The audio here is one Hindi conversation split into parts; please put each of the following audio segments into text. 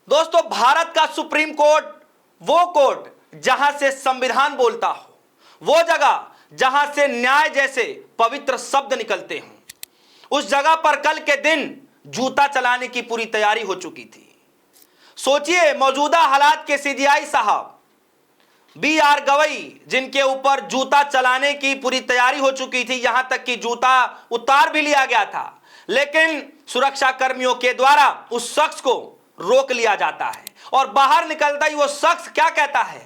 दोस्तों, भारत का सुप्रीम कोर्ट वो कोर्ट जहां से संविधान बोलता हो, वो जगह जहां से न्याय जैसे पवित्र शब्द निकलते हों, उस जगह पर कल के दिन जूता चलाने की पूरी तैयारी हो चुकी थी। सोचिए, मौजूदा हालात के सीजीआई साहब BR गवई, जिनके ऊपर जूता चलाने की पूरी तैयारी हो चुकी थी, यहां तक कि जूता उतार भी लिया गया था, लेकिन सुरक्षा कर्मियों के द्वारा उस शख्स को रोक लिया जाता है और बाहर निकलता ही वो शख्स क्या कहता है?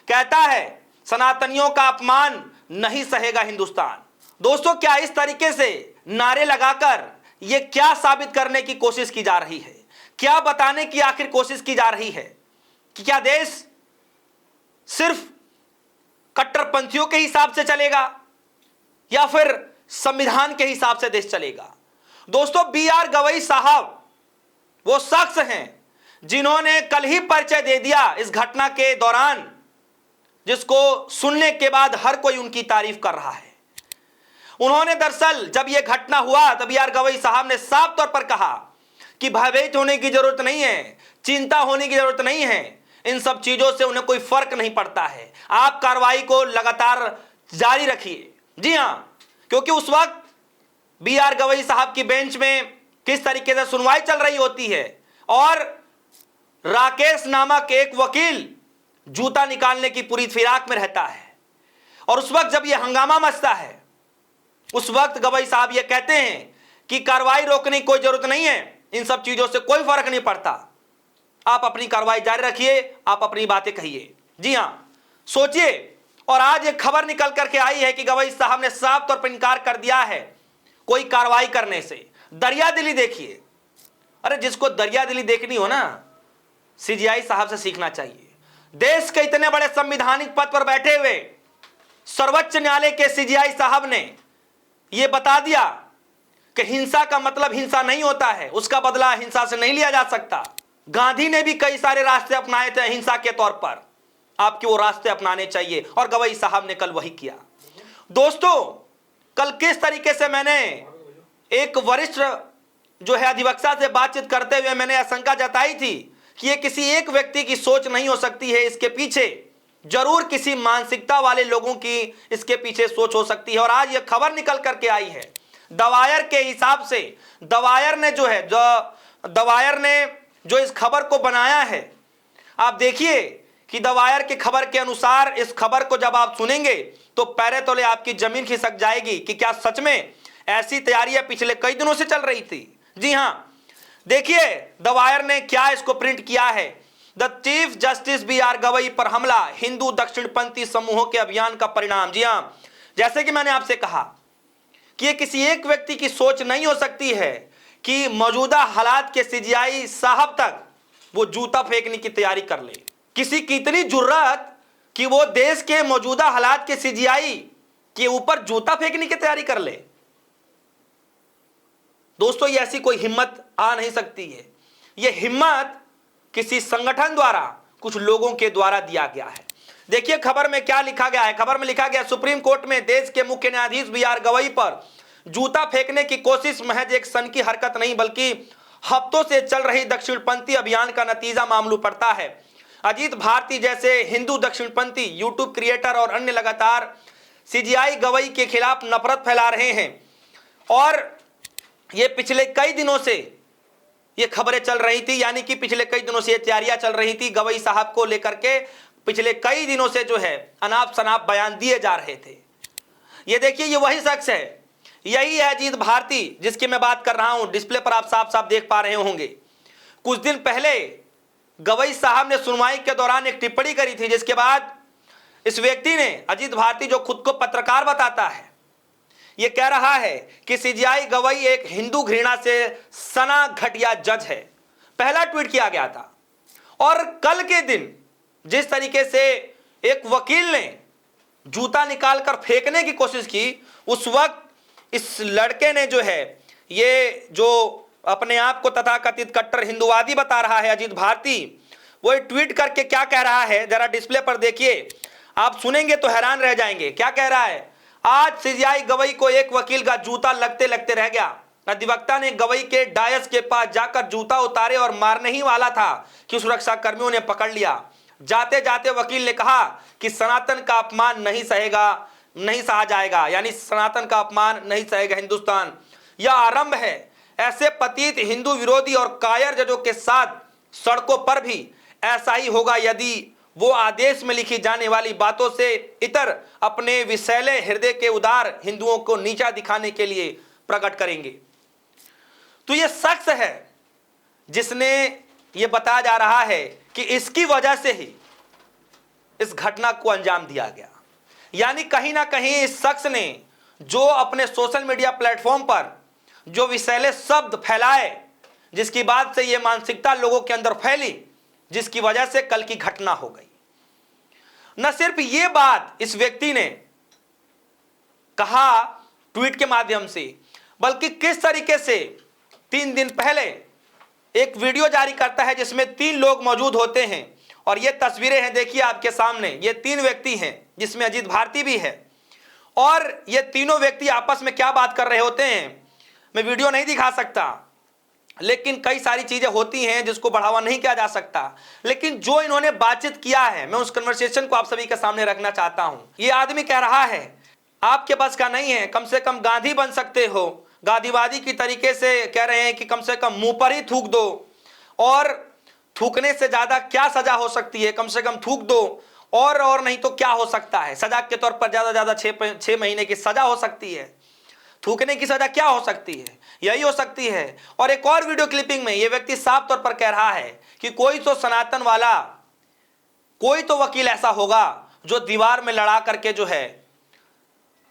कहता है, सनातनियों का अपमान नहीं सहेगा हिंदुस्तान। दोस्तों, क्या इस तरीके से नारे लगाकर यह क्या साबित करने की कोशिश की जा रही है? क्या बताने की आखिर कोशिश की जा रही है कि क्या देश सिर्फ कट्टरपंथियों के हिसाब से चलेगा या फिर संविधान के हिसाब से देश चलेगा? दोस्तों, BR गवई साहब वो शख्स हैं जिन्होंने कल ही परिचय दे दिया इस घटना के दौरान, जिसको सुनने के बाद हर कोई उनकी तारीफ कर रहा है। उन्होंने दरअसल जब यह घटना हुआ तब BR गवई साहब ने साफ तौर पर कहा कि भयभीत होने की जरूरत नहीं है, चिंता होने की जरूरत नहीं है, इन सब चीजों से उन्हें कोई फर्क नहीं पड़ता है, आप कार्रवाई को लगातार जारी रखिए। जी हां, क्योंकि उस वक्त BR गवई साहब की बेंच में किस तरीके से सुनवाई चल रही होती है और राकेश नामक एक वकील जूता निकालने की पूरी फिराक में रहता है, और उस वक्त जब यह हंगामा मचता है, उस वक्त गवई साहब यह कहते हैं कि कार्रवाई रोकने की कोई जरूरत नहीं है, इन सब चीजों से कोई फर्क नहीं पड़ता, आप अपनी कार्रवाई जारी रखिए, आप अपनी बातें कहिए। जी हां, सोचिए, और आज एक खबर निकल करके आई है कि गवई साहब ने साफ तौर पर इनकार कर दिया है कोई कार्रवाई करने से। दरियादिली देखिए, अरे जिसको दरियादिली देखनी हो ना, सीजीआई साहब से सीखना चाहिए। देश के इतने बड़े संवैधानिक पद पर बैठे हुए सर्वोच्च न्यायालय के सीजीआई साहब ने यह बता दिया कि हिंसा का मतलब हिंसा नहीं होता है, उसका बदला हिंसा से नहीं लिया जा सकता। गांधी ने भी कई सारे रास्ते अपनाए थे हिंसा के तौर पर, आपके वो रास्ते अपनाने चाहिए, और गवई साहब ने कल वही किया। दोस्तों, कल किस तरीके से मैंने एक वरिष्ठ जो है अधिवक्ता से बातचीत करते हुए मैंने आशंका जताई थी कि ये किसी एक व्यक्ति की सोच नहीं हो सकती है, इसके पीछे जरूर किसी मानसिकता वाले लोगों की इसके पीछे सोच हो सकती है। और आज ये खबर निकल करके आई है दवायर के हिसाब से, दवायर ने जो इस खबर को बनाया है, आप देखिए कि दवायर की खबर के अनुसार इस खबर को जब आप सुनेंगे तो पैरे तले आपकी जमीन खिसक जाएगी कि क्या सच में ऐसी तैयारियां पिछले कई दिनों से चल रही थी। जी हां, देखिए दवायर ने क्या इसको प्रिंट किया है। The chief justice BR Gavai पर हमला, हिंदू दक्षिणपंथी समूहों के अभियान का परिणाम। जी हां, जैसे कि मैंने आपसे कहा कि ये किसी एक व्यक्ति की सोच नहीं हो सकती है कि मौजूदा हालात के सीजीआई साहब तक वो जूता फेंकने की तैयारी कर ले। किसी की इतनी जुर्रत कि वो देश के मौजूदा हालात के सीजीआई के ऊपर जूता फेंकने की तैयारी कर ले। दोस्तों, ये ऐसी कोई हिम्मत आ नहीं सकती है। ये हिम्मत किसी संगठन द्वारा, कुछ लोगों के द्वारा दिया गया है। देखिए खबर में क्या लिखा गया है। खबर में लिखा गया, सुप्रीम कोर्ट में देश के मुख्य न्यायाधीश BR गवई पर जूता फेंकने की कोशिश महज एक सन की हरकत नहीं बल्कि हफ्तों से चल रही दक्षिणपंथी अभियान का नतीजा मालूम पड़ता है। अजीत भारती जैसे हिंदू दक्षिणपंथी यूट्यूब क्रिएटर और अन्य लगातार सीजीआई गवई के खिलाफ नफरत फैला रहे हैं, और ये पिछले कई दिनों से ये खबरें चल रही थी, यानी कि पिछले कई दिनों से ये तैयारियां चल रही थी। गवई साहब को लेकर के पिछले कई दिनों से जो है अनाप शनाप बयान दिए जा रहे थे। ये देखिए, ये वही शख्स है, यही है अजीत भारती जिसकी मैं बात कर रहा हूं। डिस्प्ले पर आप साफ साफ देख पा रहे होंगे। कुछ दिन पहले गवई साहब ने सुनवाई के दौरान एक टिप्पणी करी थी, जिसके बाद इस व्यक्ति ने, अजीत भारती जो खुद को पत्रकार बताता है, यह कह रहा है कि सीजीआई गवई एक हिंदू घृणा से सना घटिया जज है। पहला ट्वीट किया गया था, और कल के दिन जिस तरीके से एक वकील ने जूता निकालकर फेंकने की कोशिश की, उस वक्त इस लड़के ने जो है, ये जो अपने आप को तथाकथित कट्टर हिंदुवादी बता रहा है अजीत भारती, वो ट्वीट करके क्या कह रहा है जरा डिस्प्ले पर देखिए, आप सुनेंगे तो हैरान रह जाएंगे। क्या कह रहा है, आज सीजीआई गवई को एक वकील का जूता लगते लगते रह गया। अधिवक्ता ने गवाही के डायस के पास जाकर जूता उतारे और मारने ही वाला था कि सुरक्षा कर्मियों ने पकड़ लिया। जाते जाते वकील ने कहा कि सनातन का अपमान नहीं सहा जाएगा, यानी सनातन का अपमान नहीं सहेगा हिंदुस्तान। यह आरंभ है ऐसे पतित हिंदू विरोधी और कायर जजों के साथ। सड़कों पर भी ऐसा ही होगा यदि वो आदेश में लिखी जाने वाली बातों से इतर अपने विषैले हृदय के उदार हिंदुओं को नीचा दिखाने के लिए प्रकट करेंगे। तो ये शख्स है जिसने ये बताया जा रहा है कि इसकी वजह से ही इस घटना को अंजाम दिया गया। यानी कहीं ना कहीं इस शख्स ने जो अपने सोशल मीडिया प्लेटफॉर्म पर जो विषैले शब्द फैलाए, जिसकी बात से यह मानसिकता लोगों के अंदर फैली, जिसकी वजह से कल की घटना हो गई। न सिर्फ ये बात इस व्यक्ति ने कहा ट्वीट के माध्यम से, बल्कि किस तरीके से 3 दिन पहले एक वीडियो जारी करता है जिसमें 3 लोग मौजूद होते हैं। और ये तस्वीरें हैं, देखिए आपके सामने, ये 3 व्यक्ति हैं जिसमें अजीत भारती भी है। और ये तीनों व्यक्ति आपस में क्या बात कर रहे होते हैं मैं वीडियो नहीं दिखा सकता, लेकिन कई सारी चीजें होती हैं जिसको बढ़ावा नहीं किया जा सकता। लेकिन जो इन्होंने बातचीत किया है, मैं उस कन्वर्सेशन को आप सभी के सामने रखना चाहता हूं। ये आदमी कह रहा है आपके बस का नहीं है, कम से कम गांधी बन सकते हो। गांधीवादी की तरीके से कह रहे हैं कि कम से कम मुंह पर ही थूक दो, और थूकने से ज्यादा क्या सजा हो सकती है, कम से कम थूक दो, और नहीं तो क्या हो सकता है। सजा के तौर पर ज्यादा 6 महीने की सजा हो सकती है। थूकने की सजा क्या हो सकती है, यही हो सकती है। और एक और वीडियो क्लिपिंग में यह व्यक्ति साफ तौर पर कह रहा है कि कोई तो सनातन वाला, कोई तो वकील ऐसा होगा जो दीवार में लड़ा करके जो है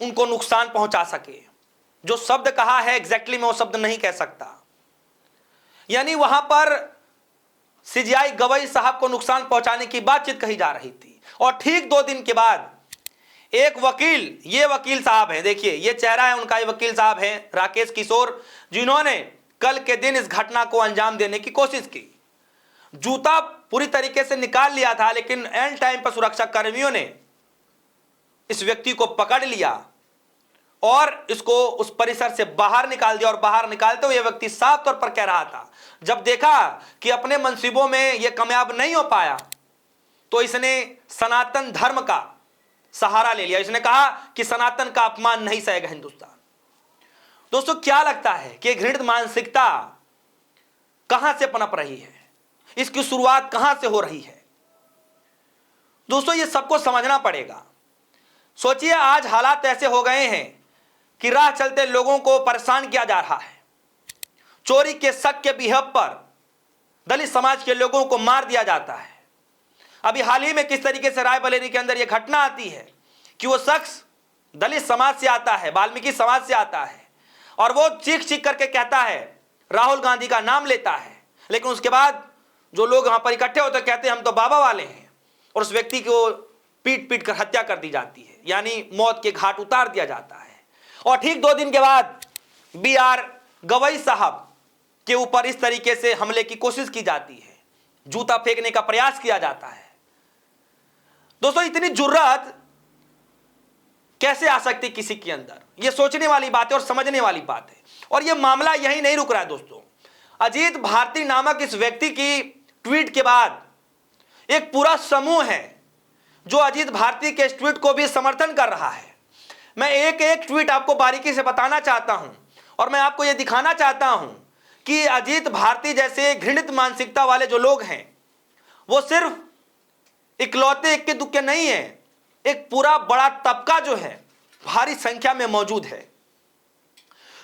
उनको नुकसान पहुंचा सके। जो शब्द कहा है एग्जैक्टली मैं वो शब्द नहीं कह सकता। यानी वहां पर सीजीआई गवाई साहब को नुकसान पहुंचाने की बातचीत कही जा रही थी। और ठीक 2 दिन के बाद एक वकील, ये वकील साहब हैं, देखिए ये चेहरा है उनका, ये वकील साहब हैं राकेश किशोर, जिन्होंने कल के दिन इस घटना को अंजाम देने की कोशिश की। जूता पूरी तरीके से निकाल लिया था, लेकिन एंड टाइम पर सुरक्षा कर्मियों ने इस व्यक्ति को पकड़ लिया और इसको उस परिसर से बाहर निकाल दिया। और बाहर निकालते हुए यह व्यक्ति साफ तौर पर कह रहा था, जब देखा कि अपने मंसूबों में यह कामयाब नहीं हो पाया तो इसने सनातन धर्म का सहारा ले लिया। इसने कहा कि सनातन का अपमान नहीं सहेगा हिंदुस्तान। दोस्तों क्या लगता है कि घृणित मानसिकता कहां से पनप रही है, इसकी शुरुआत कहां से हो रही है? दोस्तों ये सबको समझना पड़ेगा। सोचिए आज हालात ऐसे हो गए हैं कि राह चलते लोगों को परेशान किया जा रहा है। चोरी के शक के बिहब पर दलित समाज के लोगों को मार दिया जाता है। अभी हाल ही में किस तरीके से रायबरेली के अंदर यह घटना आती है कि वो शख्स दलित समाज से आता है, वाल्मीकि समाज से आता है, और वो चीख चीख करके कहता है, राहुल गांधी का नाम लेता है, लेकिन उसके बाद जो लोग वहां पर इकट्ठे होते कहते हैं हम तो बाबा वाले हैं, और उस व्यक्ति को पीट पीट कर हत्या कर दी जाती है, यानी मौत के घाट उतार दिया जाता है। और ठीक 2 दिन के बाद BR गवई साहब के ऊपर इस तरीके से हमले की कोशिश की जाती है, जूता फेंकने का प्रयास किया जाता है। दोस्तों इतनी जुर्रत कैसे आ सकती किसी के अंदर, यह सोचने वाली बात है और समझने वाली बात है। और यह मामला यही नहीं रुक रहा है दोस्तों। अजीत भारती नामक इस व्यक्ति की ट्वीट के बाद एक पूरा समूह है जो अजीत भारती के इस ट्वीट को भी समर्थन कर रहा है। मैं एक एक ट्वीट आपको बारीकी से बताना चाहता हूं और मैं आपको यह दिखाना चाहता हूं कि अजीत भारती जैसे घृणित मानसिकता वाले जो लोग हैं वो सिर्फ इकलौते इक्के दुक्के नहीं है, एक पूरा बड़ा तबका जो है भारी संख्या में मौजूद है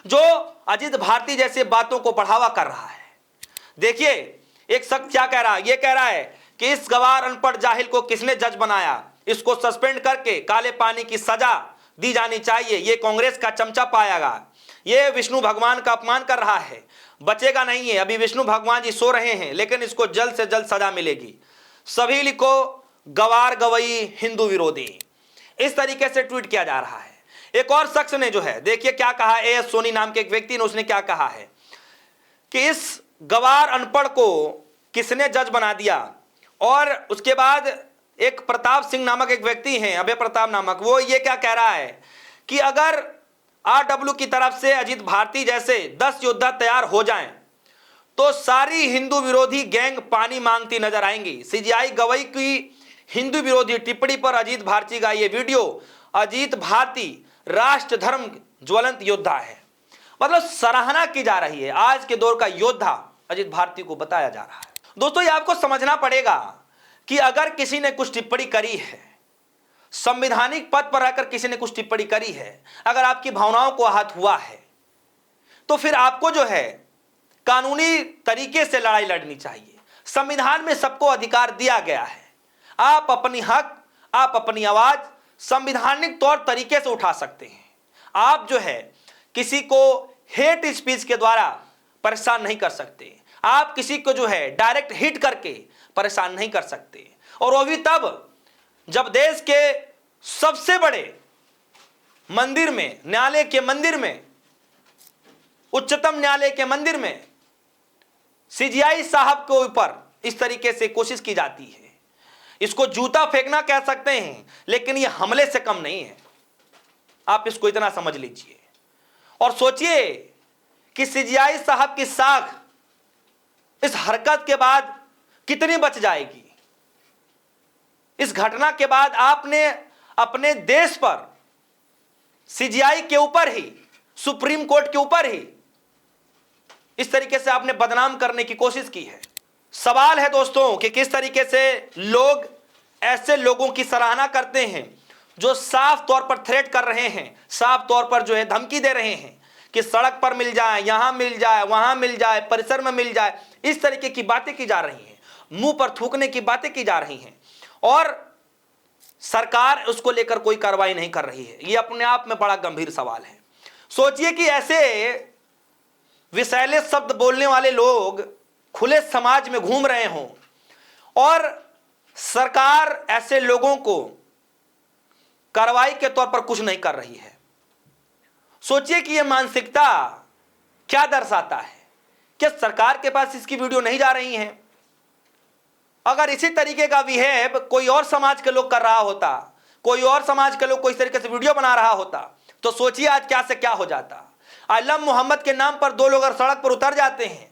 जो अजीत भारती जैसे बातों को बढ़ावा कर रहा है। देखिए एक शख्स क्या कह रहा है, यह कह रहा है कि इस गवार अनपढ़ जाहिल को किसने जज बनाया, इसको सस्पेंड करके काले पानी की सजा दी जानी चाहिए, ये कांग्रेस का चमचा पाएगा, ये विष्णु भगवान का अपमान कर रहा है, बचेगा नहीं है। अभी विष्णु भगवान जी सो रहे हैं लेकिन इसको जल्द से जल्द सजा मिलेगी। सभी लिखो गवार गवई हिंदू विरोधी, इस तरीके से ट्वीट किया जा रहा है। एक और शख्स ने जो है देखिए क्या कहा, AS सोनी नाम के एक व्यक्ति ने, उसने क्या कहा है कि इस गवार अनपढ़ को किसने जज बना दिया। और उसके बाद एक प्रताप सिंह नामक एक व्यक्ति हैं, अभय प्रताप नामक, वो ये क्या कह रहा है कि अगर आरडब्ल्यू की तरफ से अजीत भारती जैसे 10 योद्धा तैयार हो जाएं तो सारी हिंदू विरोधी गैंग पानी मांगती नजर आएंगी। सीजीआई गवई की हिंदू विरोधी टिप्पणी पर अजीत भारती का यह वीडियो। अजीत भारती राष्ट्र धर्म ज्वलंत योद्धा है, मतलब सराहना की जा रही है। आज के दौर का योद्धा अजीत भारती को बताया जा रहा है। दोस्तों, ये आपको समझना पड़ेगा कि अगर किसी ने कुछ टिप्पणी करी है, संवैधानिक पद पर रहकर किसी ने कुछ टिप्पणी करी है, अगर आपकी भावनाओं को आहत हुआ है तो फिर आपको जो है कानूनी तरीके से लड़ाई लड़नी चाहिए। संविधान में सबको अधिकार दिया गया है, आप अपनी हक, आप अपनी आवाज संवैधानिक तौर तरीके से उठा सकते हैं। आप जो है किसी को हेट स्पीच के द्वारा परेशान नहीं कर सकते, आप किसी को जो है डायरेक्ट हिट करके परेशान नहीं कर सकते, और वो भी तब जब देश के सबसे बड़े मंदिर में, न्यायालय के मंदिर में, उच्चतम न्यायालय के मंदिर में सीजीआई साहब के ऊपर इस तरीके से कोशिश की जाती है। इसको जूता फेंकना कह सकते हैं, लेकिन यह हमले से कम नहीं है। आप इसको इतना समझ लीजिए और सोचिए कि सीजीआई साहब की साख इस हरकत के बाद कितनी बच जाएगी। इस घटना के बाद आपने अपने देश पर, सीजीआई के ऊपर ही, सुप्रीम कोर्ट के ऊपर ही इस तरीके से आपने बदनाम करने की कोशिश की है। सवाल है दोस्तों कि किस तरीके से लोग ऐसे लोगों की सराहना करते हैं जो साफ तौर पर थ्रेट कर रहे हैं, साफ तौर पर जो है धमकी दे रहे हैं कि सड़क पर मिल जाए, यहां मिल जाए, वहां मिल जाए, परिसर में मिल जाए। इस तरीके की बातें की जा रही हैं, मुंह पर थूकने की बातें की जा रही हैं और सरकार उसको लेकर कोई कार्रवाई नहीं कर रही है। यह अपने आप में बड़ा गंभीर सवाल है। सोचिए कि ऐसे विषैले शब्द बोलने वाले लोग खुले समाज में घूम रहे हों और सरकार ऐसे लोगों को कार्रवाई के तौर पर कुछ नहीं कर रही है। सोचिए कि यह मानसिकता क्या दर्शाता है। क्या सरकार के पास इसकी वीडियो नहीं जा रही है? अगर इसी तरीके का बिहेव कोई और समाज के लोग कर रहा होता, कोई और समाज के लोग कोई तरीके से वीडियो बना रहा होता, तो सोचिए आज क्या से क्या हो जाता। आलम मोहम्मद के नाम पर दो लोग अगर सड़क पर उतर जाते हैं,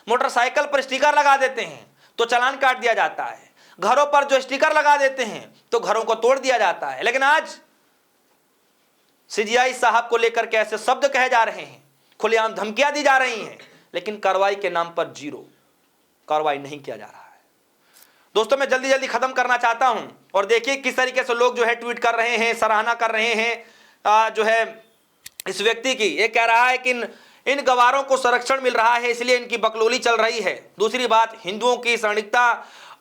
मोटरसाइकिल पर स्टिकर लगा देते हैं तो चालान काट दिया जाता है, घरों पर जो स्टिकर लगा देते हैं तो घरों को तोड़ दिया जाता है। लेकिन आज सीजीआई साहब को लेकर के ऐसे शब्द कहे जा रहे हैं, खुलेआम धमकियां दी जा रही हैं, लेकिन कार्रवाई के नाम पर जीरो, कार्रवाई नहीं किया जा रहा है। दोस्तों, मैं जल्दी जल्दी खत्म करना चाहता हूं और देखिए किस तरीके से लोग जो है ट्वीट कर रहे हैं, सराहना कर रहे हैं जो है इस व्यक्ति की। ये कह रहा है कि इन गवारों को संरक्षण मिल रहा है, इसलिए इनकी बकलोली चल रही है। दूसरी बात, हिंदुओं की सैनिकता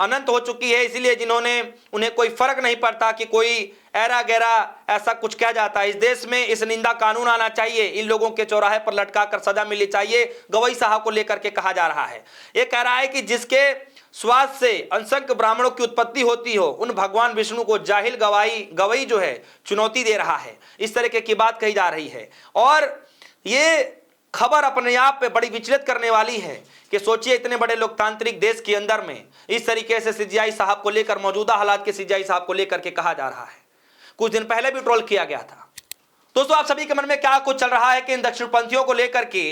अनंत हो चुकी है, इसलिए जिन्होंने उन्हें कोई फर्क नहीं पड़ता कि कोई ऐरा गैरा ऐसा कुछ कह जाता है। इस देश में इस निंदा कानून आना चाहिए, इन लोगों के चौराहे पर लटका कर सजा मिलनी चाहिए, गवई साहब को लेकर के कहा जा रहा है। ये कह रहा है कि जिसके स्वाद से असंख्य ब्राह्मणों की उत्पत्ति होती हो, उन भगवान विष्णु को जाहिल गवई जो है चुनौती दे रहा है। इस तरीके की बात कही जा रही है और ये खबर अपने आप पे बड़ी विचलित करने वाली है कि सोचिए इतने बड़े लोकतांत्रिक देश के अंदर में इस तरीके से सीजीआई साहब को लेकर, मौजूदा हालात के सीजीआई साहब को लेकर के कहा जा रहा है। कुछ दिन पहले भी ट्रोल किया गया था। दोस्तों, आप सभी के मन में क्या कुछ चल रहा है कि इन दक्षिणपंथियों को लेकर के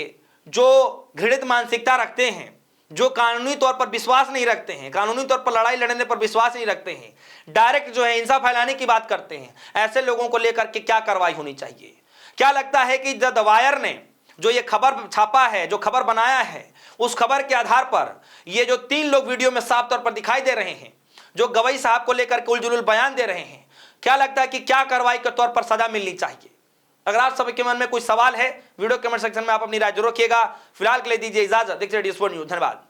जो घृणित मानसिकता रखते हैं, जो कानूनी तौर पर विश्वास नहीं रखते हैं, कानूनी तौर पर लड़ाई लड़ने पर विश्वास नहीं रखते हैं, डायरेक्ट जो है हिंसा फैलाने की बात करते हैं, ऐसे लोगों को लेकर के क्या कार्रवाई होनी चाहिए? क्या लगता है कि द वायर ने जो ये खबर छापा है, जो खबर बनाया है, उस खबर के आधार पर ये जो 3 लोग वीडियो में साफ तौर पर दिखाई दे रहे हैं, जो गवई साहब को लेकर के उलझुल बयान दे रहे हैं, क्या लगता है कि क्या कार्रवाई के तौर पर सजा मिलनी चाहिए? अगर आप सभी के मन में कोई सवाल है, वीडियो कमेंट सेक्शन में आप अपनी राय जरूर रखिएगा। फिलहाल के लिए दीजिए इजाजत। देखते रहिए DS4 न्यूज़। धन्यवाद।